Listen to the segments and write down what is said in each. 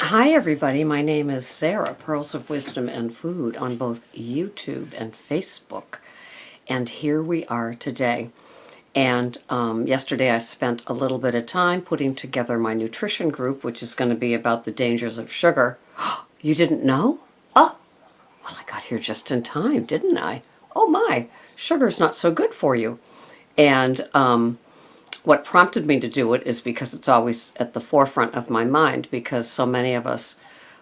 Hi, everybody. My name is Sarah, Pearls of Wisdom and Food on both YouTube and Facebook. And here we are today. And yesterday I spent a little bit of time putting together my nutrition group, which is going to be about the dangers of sugar. You didn't know? Oh, well, I got here just in time, didn't I? Oh my, sugar's not so good for you. And what prompted me to do it is because it's always at the forefront of my mind, because so many of us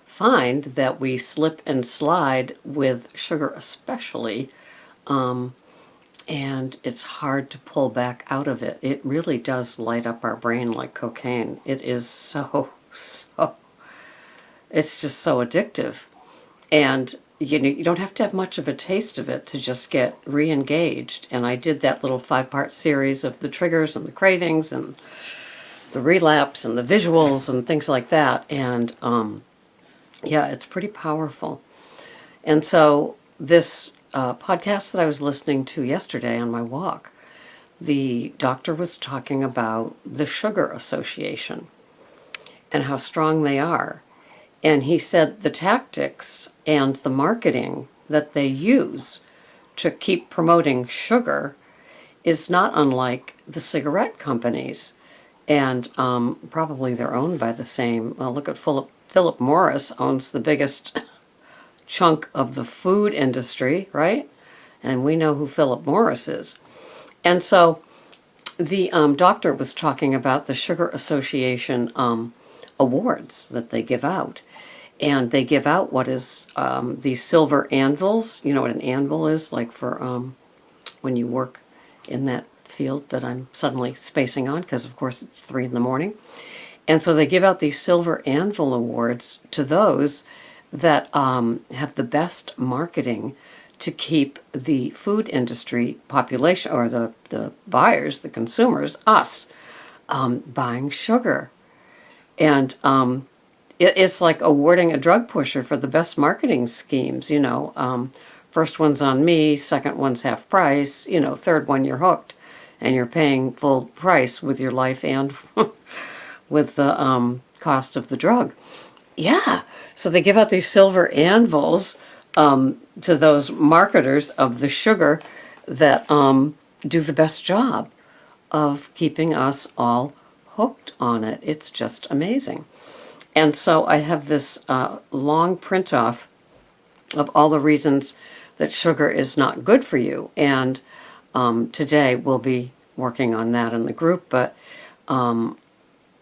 find that we slip and slide with sugar especially, and it's hard to pull back out of it. It really does light up our brain like cocaine. It is it's just so addictive. And you don't have to have much of a taste of it to just get re-engaged. And I did that little 5-part series of the triggers and the cravings and the relapse and the visuals and things like that. And yeah, it's pretty powerful. And so this podcast that I was listening to yesterday on my walk, the doctor was talking about the sugar association and how strong they are. And he said the tactics and the marketing that they use to keep promoting sugar is not unlike the cigarette companies. And probably they're owned by the same. Well, look at Philip Morris owns the biggest chunk of the food industry, right? And we know who Philip Morris is. And so the doctor was talking about the Sugar Association awards that they give out. And they give out what is these silver anvils. You know what an anvil is? Like for when you work in that field that I'm suddenly spacing on, because of course it's 3 in the morning. And so they give out these silver anvil awards to those that have the best marketing to keep the food industry population, or the buyers, the consumers, us, buying sugar. And it's like awarding a drug pusher for the best marketing schemes, first one's on me, second one's half price, third one you're hooked, and you're paying full price with your life and with the cost of the drug. Yeah, so they give out these silver anvils to those marketers of the sugar that do the best job of keeping us all hooked on it. It's just amazing. And so I have this long print off of all the reasons that sugar is not good for you. And today we'll be working on that in the group. But,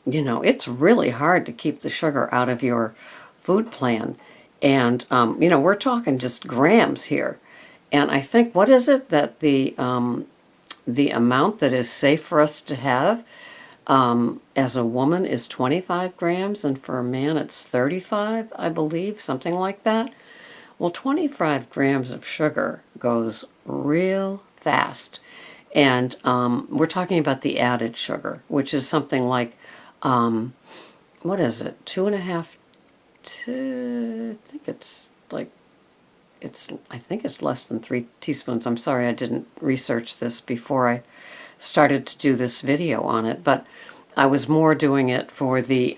it's really hard to keep the sugar out of your food plan. And, we're talking just grams here. And I think, what is it that the amount that is safe for us to have as a woman is 25 grams, and for a man it's 35, I believe, something like that. Well, 25 grams of sugar goes real fast. And we're talking about the added sugar, which is something like, what is it, 2.5 I think it's less than 3 teaspoons. I'm sorry, I didn't research this before I started to do this video on it, but I was more doing it for the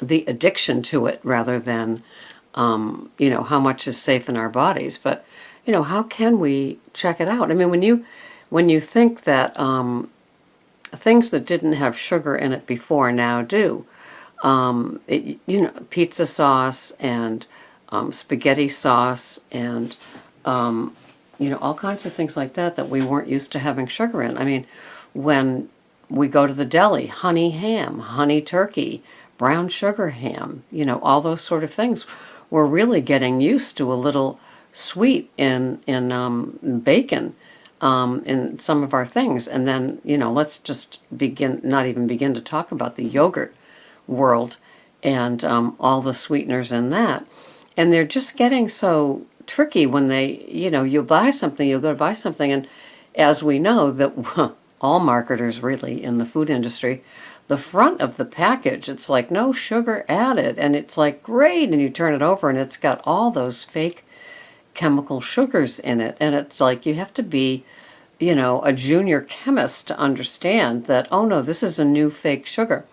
addiction to it rather than how much is safe in our bodies. But how can we check it out? I mean, when you think that things that didn't have sugar in it before now do, pizza sauce and spaghetti sauce and all kinds of things like that we weren't used to having sugar in. I mean, when we go to the deli, honey ham, honey turkey, brown sugar ham, all those sort of things, we're really getting used to a little sweet in bacon in some of our things. And then, let's just not even begin to talk about the yogurt world and all the sweeteners in that. And they're just getting so tricky when you'll go to buy something, and as we know, that all marketers really in the food industry, the front of the package, it's like no sugar added, and it's like great, and you turn it over and it's got all those fake chemical sugars in it, and it's like you have to be a junior chemist to understand that, oh no, this is a new fake sugar.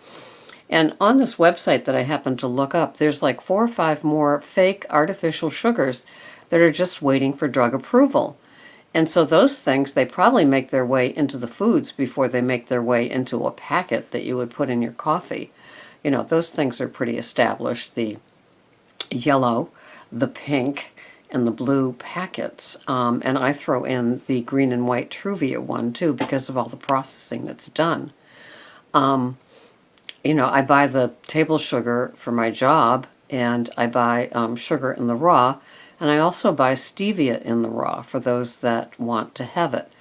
And on this website that I happened to look up, there's like 4 or 5 more fake artificial sugars that are just waiting for drug approval. And so those things, they probably make their way into the foods before they make their way into a packet that you would put in your coffee. You know, those things are pretty established. The yellow, the pink, and the blue packets. And I throw in the green and white Truvia one too because of all the processing that's done. You know, I buy the table sugar for my job, and I buy sugar in the raw, and I also buy stevia in the raw for those that want to have it.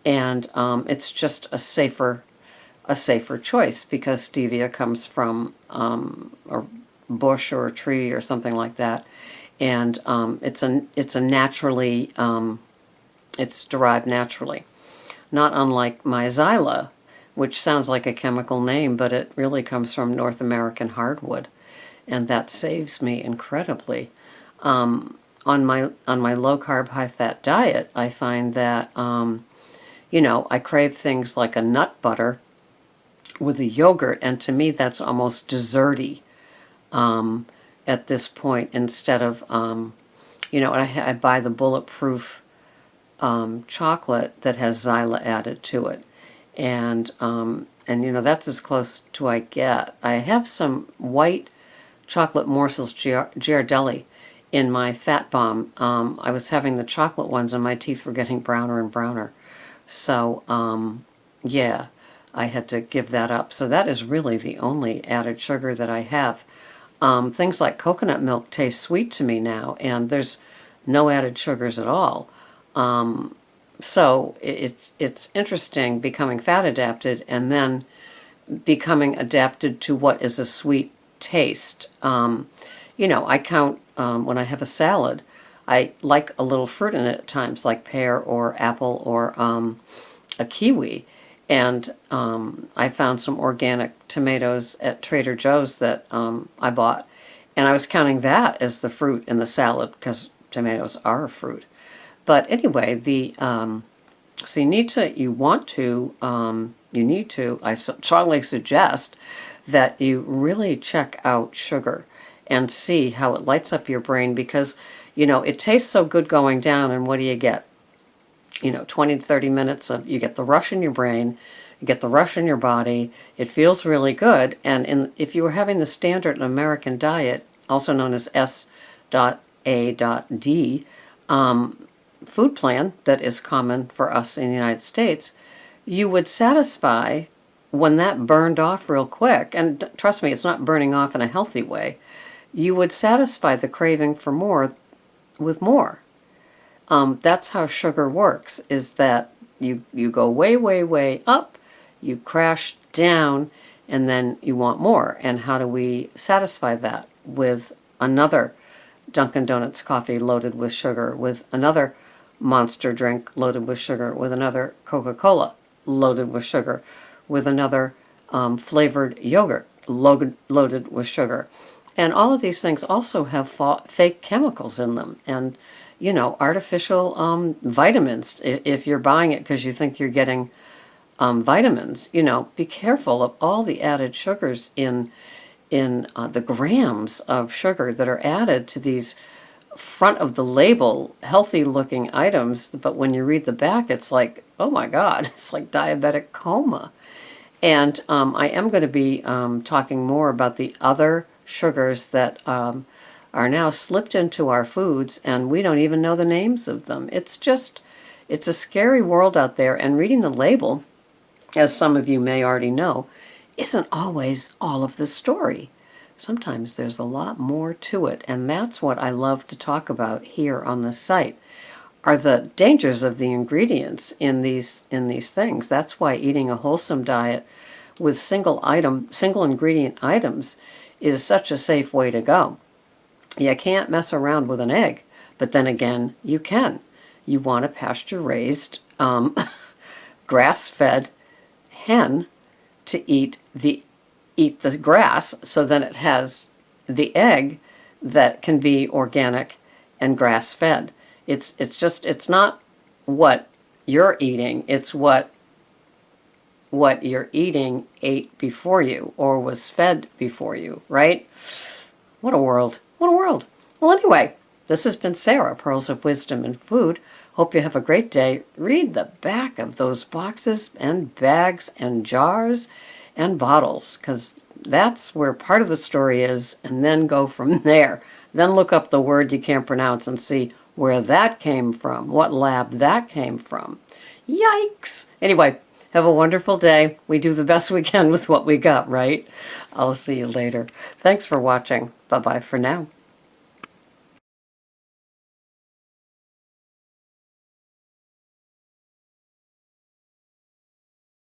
And it's just a safer choice because stevia comes from a bush or a tree or something like that, and it's a naturally it's derived naturally, not unlike my Xyla, which sounds like a chemical name, but it really comes from North American hardwood, and that saves me incredibly. On my low carb, high fat diet, I find that you know, I crave things like a nut butter with a yogurt, and to me that's almost desserty at this point. Instead of you know, I buy the bulletproof chocolate that has Xyla added to it, and you know, that's as close to I get. I have some white chocolate morsels Ghirardelli in my fat bomb. I was having the chocolate ones and my teeth were getting browner and browner, so yeah, I had to give that up. So that is really the only added sugar that I have. Things like coconut milk taste sweet to me now, and there's no added sugars at all. So it's interesting becoming fat adapted and then becoming adapted to what is a sweet taste. You know, I count when I have a salad, I like a little fruit in it at times, like pear or apple or a kiwi. And I found some organic tomatoes at Trader Joe's that I bought, and I was counting that as the fruit in the salad because tomatoes are a fruit. But anyway, so you need to, I strongly suggest that you really check out sugar and see how it lights up your brain, because, you know, it tastes so good going down, and what do you get? You know, 20 to 30 minutes of, you get the rush in your brain, you get the rush in your body, it feels really good, and if you were having the standard American diet, also known as S.A.D, food plan that is common for us in the United States, you would satisfy when that burned off real quick, and trust me, it's not burning off in a healthy way, you would satisfy the craving for more with more. That's how sugar works, is that you go way, way, way up, you crash down, and then you want more. And how do we satisfy that? With another Dunkin' Donuts coffee loaded with sugar, with another Monster drink loaded with sugar, with another Coca-Cola loaded with sugar, with another flavored yogurt loaded with sugar. And all of these things also have fake chemicals in them, and, you know, artificial vitamins. If you're buying it because you think you're getting vitamins, you know, be careful of all the added sugars in the grams of sugar that are added to these front of the label healthy looking items, but when you read the back, it's like, oh my God, it's like diabetic coma. And I am going to be talking more about the other sugars that are now slipped into our foods, and we don't even know the names of them. It's a scary world out there, and reading the label, as some of you may already know, isn't always all of the story. Sometimes there's a lot more to it, and that's what I love to talk about here on the site, are the dangers of the ingredients in these things. That's why eating a wholesome diet with single ingredient items is such a safe way to go. You can't mess around with an egg, but then again, you can. You want a pasture-raised, grass-fed hen to eat the grass, so then it has the egg that can be organic and grass-fed. It's not what you're eating, it's what what you're eating ate before you or was fed before you, right? What a world. What a world. Well, anyway, this has been Sarah, Pearls of Wisdom and Food. Hope you have a great day. Read the back of those boxes and bags and jars and bottles, because that's where part of the story is, and then go from there. Then look up the word you can't pronounce and see where that came from, what lab that came from. Yikes! Anyway, have a wonderful day. We do the best we can with what we got, right? I'll see you later. Thanks for watching. Bye-bye for now.